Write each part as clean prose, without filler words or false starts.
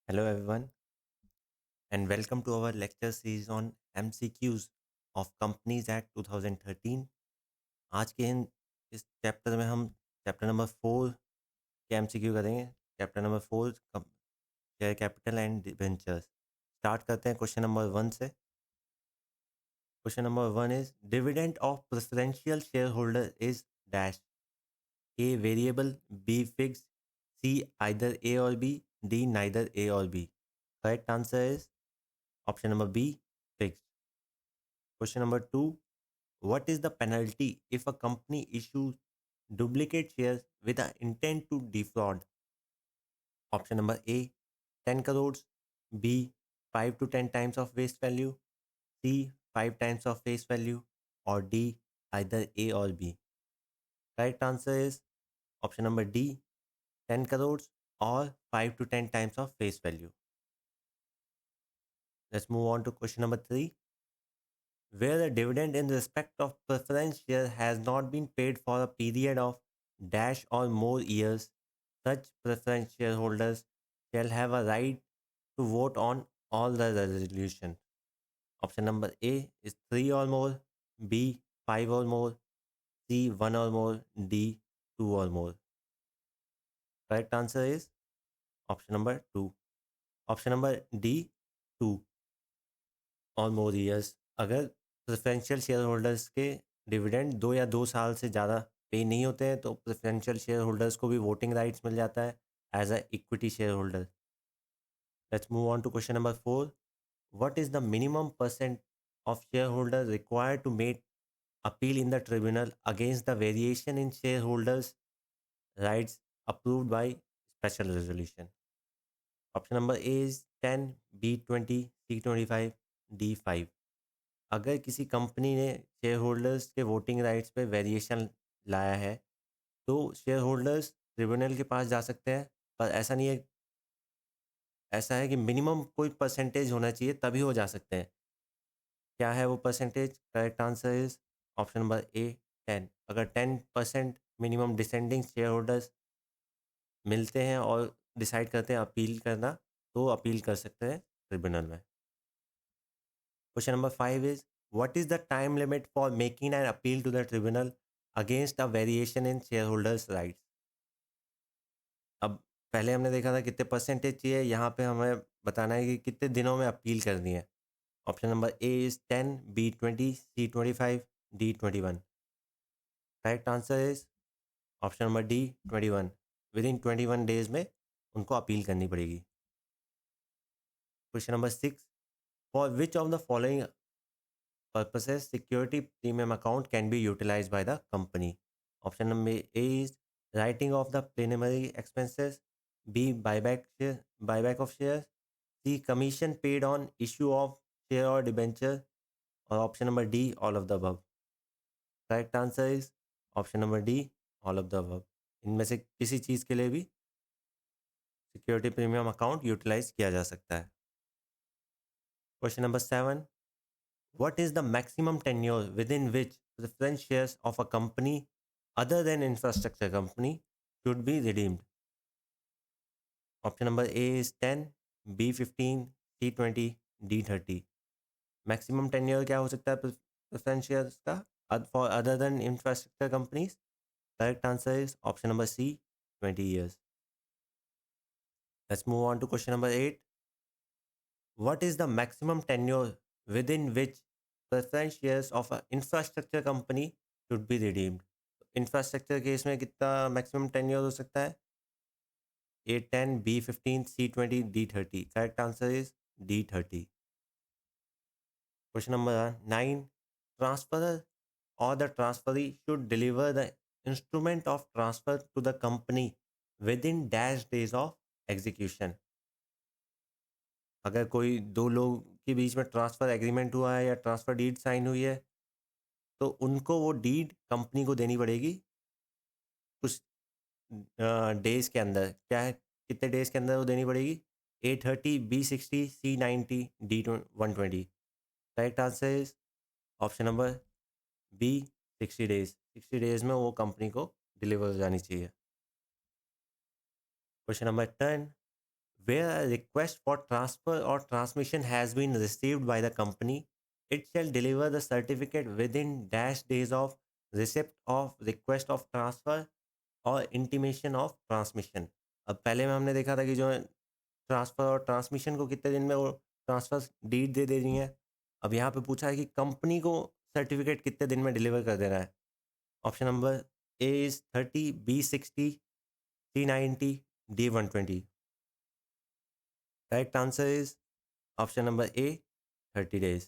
Hello, everyone, and welcome to our lecture series on MCQs of Companies Act 2013. आज के इस chapter में हम चैप्टर नंबर 4 के MCQ करेंगे। Chapter number 4 share capital and debentures. Start करते हैं क्वेश्चन नंबर 1 से। Question number 1 is dividend of preferential share holder is dash. A variable, B fix, C either A और बी, डी नाइदर ए और B. Correct answer is option number B, fix. Question number 2. What is the penalty if a company issues duplicate shares with the intent to defraud? Option number A, 10 crores, B, 5 to 10 times of face value, C, 5 times of face value, or D, either A or B. Correct answer is option number D, 10 crores or 5 to 10 times of face value. Let's move on to question number 3. Where a dividend in respect of preference share has not been paid for a period of dash or more years, such preference shareholders shall have a right to vote on all the resolution. Option number A is 3 or more, B 5 or more, C 1 or more, D 2 or more. Correct answer is option number 2. Option number D 2 और more years. अगर preferential share holders के dividend 2 या 2 साल से ज़्यादा पे नहीं होते हैं तो प्रेफरेंशियल शेयर होल्डर्स को भी वोटिंग राइट्स मिल जाता है as a equity share holder. Let's move on to question number 4. What is the minimum percent of share holder required to make appeal in the tribunal against the variation in share holders rights approved by special resolution? Option number A is 10, B 20, C 25, D 5। अगर किसी company ने share holders के voting rights पे variation लाया है तो share holders tribunal के पास जा सकते हैं, पर ऐसा नहीं है। ऐसा है कि मिनिमम कोई परसेंटेज होना चाहिए तभी वो जा सकते हैं। क्या है वो percentage? Correct answer is option number ए, 10। अगर 10% मिनिमम डिसेंडिंग शेयर होल्डर्स मिलते हैं और डिसाइड करते हैं अपील करना, तो अपील कर सकते हैं ट्रिब्यूनल में। Question number 5 is what is the time limit for making an appeal to the tribunal against a variation in shareholders' rights? अब पहले हमने देखा था कितने परसेंटेज चाहिए, यहाँ पे हमें बताना है कि कितने दिनों में अपील करनी है। Option number A is 10, B 20, C 25, D 21। Correct answer is option number D 21। Within 21 days में उनको अपील करनी पड़ेगी। Question number 6. For which of the following purposes security premium account can be utilized by the company? Option number A is writing off the preliminary expenses, B buyback of shares, C commission paid on issue of share or debenture, or option number D all of the above. Correct answer is option number D all of the above. इनमें से किसी चीज़ के लिए भी security premium account utilise किया जा सकता है। Question number 7. What is the maximum tenure within which preference shares of a company other than infrastructure company should be redeemed? Option number A is 10, B 15, C 20, D 30. Maximum tenure क्या हो सकता है preference shares का for other than infrastructure companies? Correct answer is option number C, 20 years. Let's move on to question number 8. What is the maximum tenure within which preference shares of an infrastructure company should be redeemed? Infrastructure case में कितना maximum tenure हो सकता है? A 10, B 15, C 20, D 30। Correct answer is D 30। Question number 9. Transferor or the transferee should deliver the instrument of transfer to the company within dash days of execution. अगर कोई दो लोग के बीच में ट्रांसफ़र एग्रीमेंट हुआ है या ट्रांसफ़र डीड साइन हुई है तो उनको वो डीड कंपनी को देनी पड़ेगी कुछ डेज़ के अंदर। क्या है, कितने डेज़ के अंदर वो देनी पड़ेगी? A30, B60, C90, D120। Correct answer is option number B, 60 days. 60 days में वो कंपनी को डिलीवर हो जानी चाहिए। Question number 10. where a request for transfer or transmission has been received by the company, it shall deliver the certificate within dash days of receipt of request of transfer और intimation of transmission. अब पहले में हमने देखा था कि जो है ट्रांसफ़र और ट्रांसमिशन को कितने दिन में वो ट्रांसफ़र डीड दे रही है. अब यहाँ पे पूछा है कि कंपनी को सर्टिफिकेट कितने दिन में डिलीवर कर देना है. Option number A is 30, B 60, C 90, D 120. Correct answer is option number A 30 days.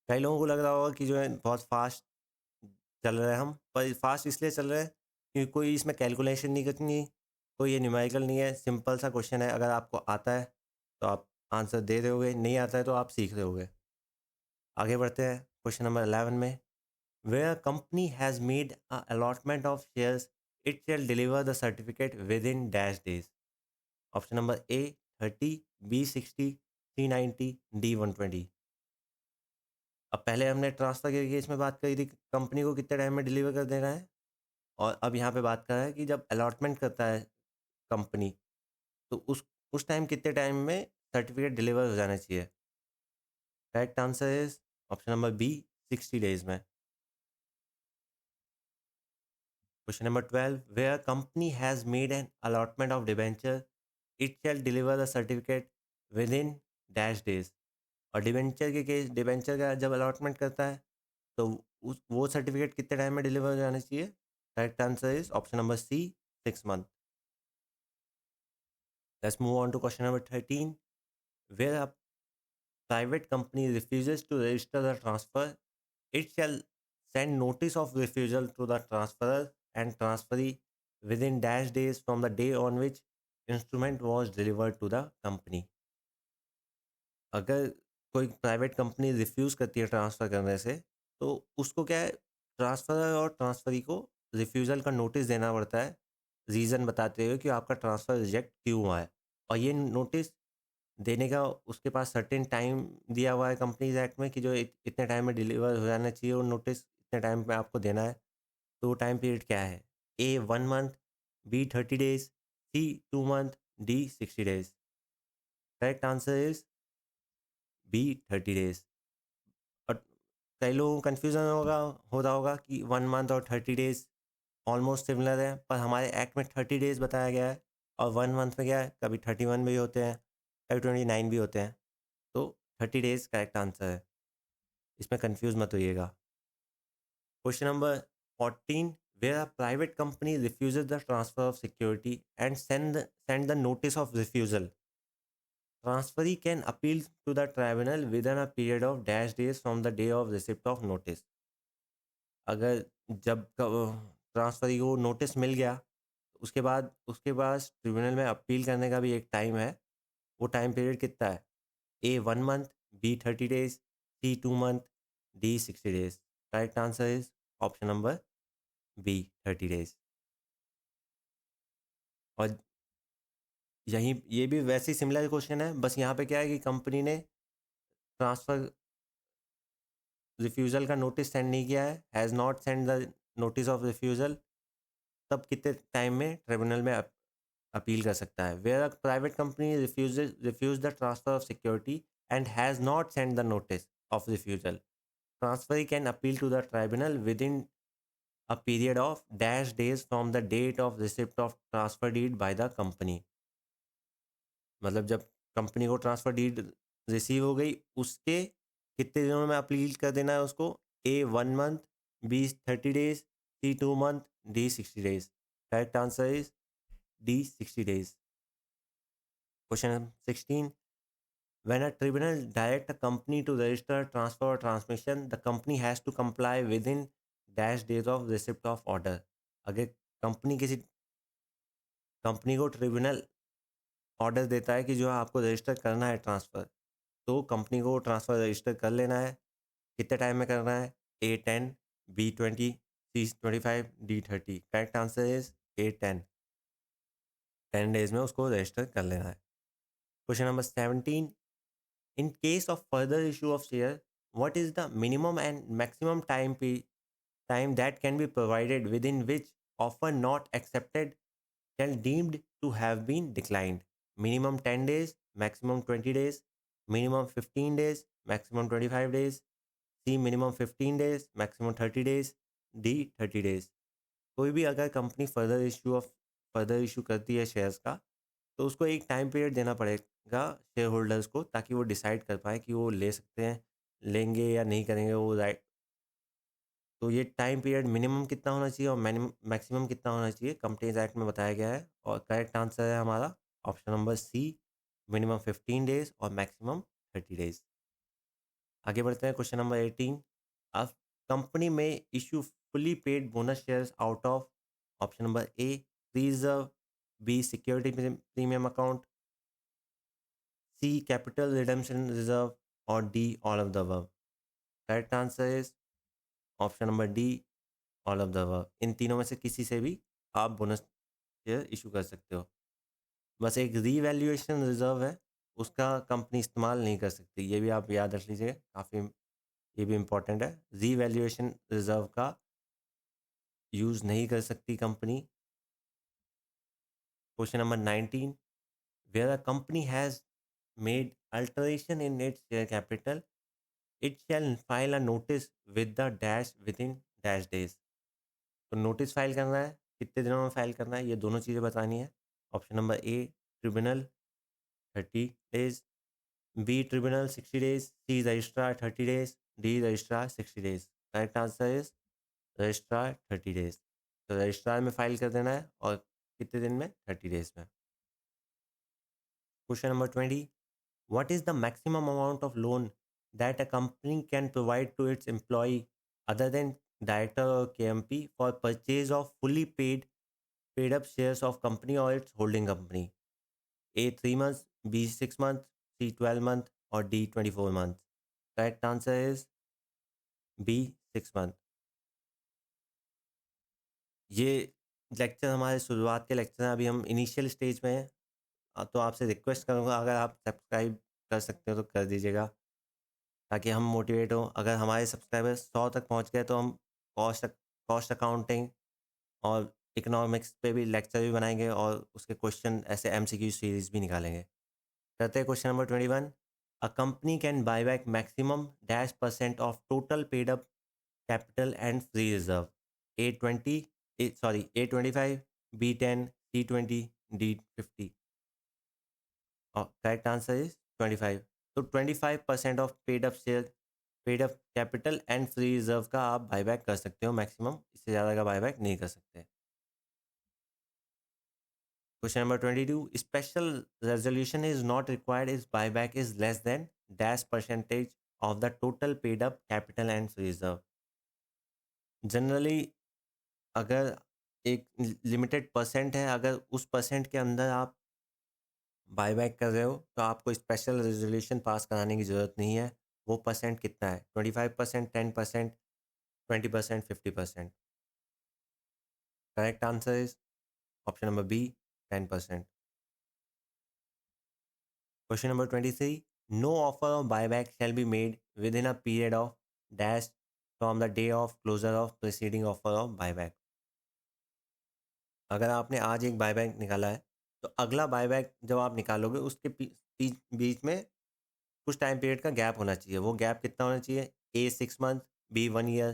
कई लोगों को लग रहा होगा कि जो है बहुत फास्ट चल रहे हैं हम, पर फास्ट इसलिए चल रहे हैं क्योंकि कोई इसमें कैलकुलेशन नहीं करनी, कोई ये न्यूमेरिकल नहीं है, सिंपल सा क्वेश्चन है. अगर आपको आता है तो आप आंसर दे रहे होगे, नहीं आता है तो आप सीख रहे होगे. आगे बढ़ते हैं क्वेश्चन नंबर 11 में. Where company has made a allotment of shares it shall deliver the certificate within dash days. Option number A 30, B 60, C 90, D 120. अब पहले हमने ट्रांसफ़र के केस में बात करी थी कंपनी को कितने टाइम में डिलीवर कर देना है, और अब यहाँ पे बात कर रहे हैं कि जब अलॉटमेंट करता है कंपनी तो उस टाइम कितने टाइम में सर्टिफिकेट डिलीवर हो जाना चाहिए. Correct answer is option number B 60 days में. Question number 12. Where company has made an allotment of debenture it shall deliver the certificate within dash days. और debenture के case, debenture का जब allotment करता है तो वो सर्टिफिकेट कितने टाइम में डिलीवर हो जाना चाहिए. Correct answer is option number C 6 month. Let's move on to question number 13. Where a private company refuses to register the transfer, it shall send notice of refusal to the transferor and transferee within dash days from the day on which instrument was delivered to the company. अगर कोई private company refuse करती है transfer करने से, तो उसको क्या है, ट्रांसफ़र और ट्रांसफ़री को रिफ्यूज़ल का नोटिस देना पड़ता है, रीज़न बताते हुए कि आपका ट्रांसफ़र रिजेक्ट क्यों हुआ है. और ये नोटिस देने का उसके पास सर्टेन टाइम दिया हुआ है कंपनीज एक्ट में कि जो इतने टाइम में डिलीवर हो जाना चाहिए और नोटिस इतने टाइम में आपको देना है. तो वो टाइम पीरियड क्या है. A 1 month, B 30 days, C 2 month, D 60 days. Correct answer is B 30 days. और कई लोगों को कन्फ्यूज़न हो रहा होगा कि 1 month और 30 days ऑलमोस्ट सिमिलर है, पर हमारे एक्ट में 30 days बताया गया है और 1 month में क्या है, कभी 31 भी होते हैं, कभी 29 भी होते हैं. तो 30 days करेक्ट आंसर है, इसमें कंफ्यूज मत होइएगा. Question number 14. Where a private company refuses the transfer of security and send the notice of refusal, transferee can appeal to the tribunal within a period of dash days from the day of receipt of notice. अगर जब transferee को notice मिल गया, उसके बाद tribunal में appeal करने का भी एक टाइम है. वो टाइम पीरियड कितना है. A 1 month, B 30 days, C 2 month, D 60 days. Correct answer is option number B 30 days. और यहीं ये भी वैसे ही सिमिलर क्वेश्चन है, बस यहाँ पे क्या है कि कंपनी ने ट्रांसफ़र रिफ्यूज़ल का नोटिस सेंड नहीं किया है, has not send the notice of refusal. तब कितने टाइम में ट्रिब्यूनल में अपील कर सकता है. Where a private company refuse the transfer of security and has not send the notice of refusal, transfer can appeal to the tribunal within a period of dash days from the date of receipt of transfer deed by the company. मतलब जब company को transfer deed receive हो गई उसके कितने दिनों में appeal कर देना है उसको. A 1 month, B 30 days, C 2 month, D 60 days. Correct answer is D 60 days. Question 16. When a tribunal direct a company to register, transfer or transmission, the company has to comply within dash days of receipt of order. अगर किसी company को tribunal order देता है कि जो आपको register करना है ट्रांसफ़र, तो कंपनी को ट्रांसफ़र रजिस्टर कर लेना है. कितने टाइम में करना है. A 10, B 20, C 25, D 30. Correct answer is A 10. 10 days में उसको रजिस्टर कर लेना है. Question number 17. In case of further issue of share, what is the minimum and maximum time that can be provided within which offer not accepted shall deemed to have been declined. minimum 10 days, maximum 20 days, minimum 15 days, maximum 25 days, C minimum 15 days, maximum 30 days, D 30 days। कोई भी अगर company further issue करती है shares का, तो उसको एक time period देना पड़ेगा शेयर होल्डर्स को, ताकि वो डिसाइड कर पाए कि वो ले सकते हैं, लेंगे या नहीं करेंगे वो, राइट। तो ये टाइम पीरियड मिनिमम कितना होना चाहिए और मैक्सिमम कितना होना चाहिए, कंपनीज एक्ट में बताया गया है। और करेक्ट आंसर है हमारा option number C, minimum 15 days और मैक्सिमम 30 डेज। आगे बढ़ते हैं, क्वेश्चन नंबर 18। अब कंपनी में issue fully paid bonus shares out of option number A reserve, B security premium account, C capital redemption reserve और D all of the above. Correct answer is option number D, all of the above. इन तीनों में से किसी से भी आप bonus share issue कर सकते हो। बस एक रीवैल्यूएशन रिजर्व है, उसका कंपनी इस्तेमाल नहीं कर सकती, ये भी आप याद रख लीजिए, काफ़ी ये भी इम्पोर्टेंट है। रीवैल्यूएशन रिजर्व का यूज़ नहीं कर सकती company. Question number 19। Where a company has made alteration in its share capital, it shall file a notice with the dash within dash days. तो नोटिस फाइल करना है, कितने दिनों में फाइल करना है, ये दोनों चीज़ें बतानी है। Option number A tribunal 30 days, B tribunal 60 days, C registrar 30 days, D registrar 60 days. Correct answer is registrar 30 days. तो रजिस्ट्रार में फाइल कर देना है, और कितने दिन में, 30 डेज में। Question number 20। What is the maximum amount of loan that a company can provide to its employ other than director और KMP for purchase of fully paid up shares of company और its holding company? A 3 months, B 6 months, C 12 month और D 24 month। Correct answer is B 6 month। ये lecture हमारे शुरुआत के lecture हैं, अभी हम इनिशियल स्टेज में हैं। तो आपसे रिक्वेस्ट करूँगा, अगर आप सब्सक्राइब कर सकते हो तो कर दीजिएगा, ताकि हम मोटिवेट हों। अगर हमारे सब्सक्राइबर्स 100 तक पहुँच गए तो हम कॉस्ट कॉस्ट अकाउंटिंग और इकोनॉमिक्स पे भी लेक्चर भी बनाएंगे, और उसके क्वेश्चन ऐसे MCQ सीरीज भी निकालेंगे। करते हैं question number 21। A company can buy back maximum dash percent of total paid up capital and free reserve? A20, A25, B10, C20, D50। और करेक्ट आंसर इज 25। तो 25% of paid up capital and free reserve का आप buyback कर सकते हो maximum, इससे ज़्यादा का बायबैक नहीं कर सकते। Question number 22। Special resolution is not required is buyback is less than dash percentage of the total paid up capital and free reserve. Generally अगर एक लिमिटेड परसेंट है, अगर उस परसेंट के अंदर आप बायबैक कर रहे हो, तो आपको स्पेशल रेजोल्यूशन पास कराने की ज़रूरत नहीं है। वो परसेंट कितना है, 25%, 10%, 20%, 50%? Correct answer is option number B, 10%। Question number 23। No offer of buyback shall be made within a period of dash from the day of closure of preceding offer of buyback. अगर आपने आज एक buyback निकाला है, तो अगला buyback जब आप निकालोगे उसके बीच में कुछ टाइम पीरियड का गैप होना चाहिए। वो गैप कितना होना चाहिए? A 6 month, B 1 year,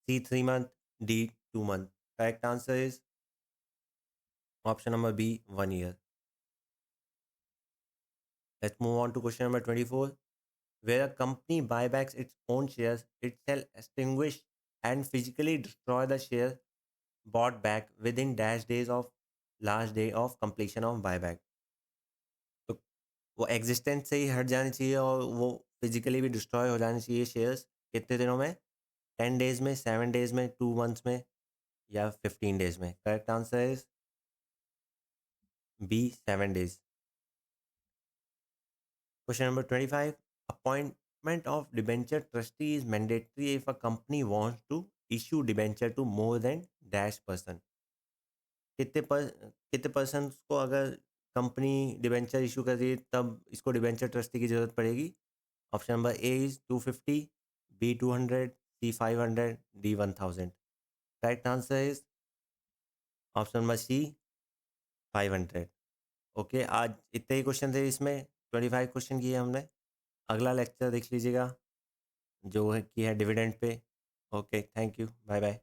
C 3 month, D 2 month। Correct answer is option number B, 1 year। Let's move on to question number 24। Where a company buybacks its own shares, it shall extinguish and physically destroy the share bought back within dash days of last day of completion of buyback। तो वो existence से ही हट जानी चाहिए, और वो physically भी destroy हो जानी चाहिए शेयर्स। कितने दिनों में? 10 डेज में, 7 डेज में, 2 months में, या 15 डेज में? Correct answer is B, 7 days. Question number 25। Appointment of debenture trustee is mandatory if a company wants to issue debenture to more than dash person. कितने पर्सन को अगर कंपनी डिबेंचर इशू कर रही है, तब इसको डिबेंचर ट्रस्टी की जरूरत पड़ेगी? Option number A is 250, B 200, C 500, D 1000। Correct answer is option number C, 500। Okay, आज इतने ही क्वेश्चन थे इसमें, 25 क्वेश्चन किए हमने। अगला लेक्चर देख लीजिएगा जो है कि है डिविडेंड पे। Okay, thank you, bye bye.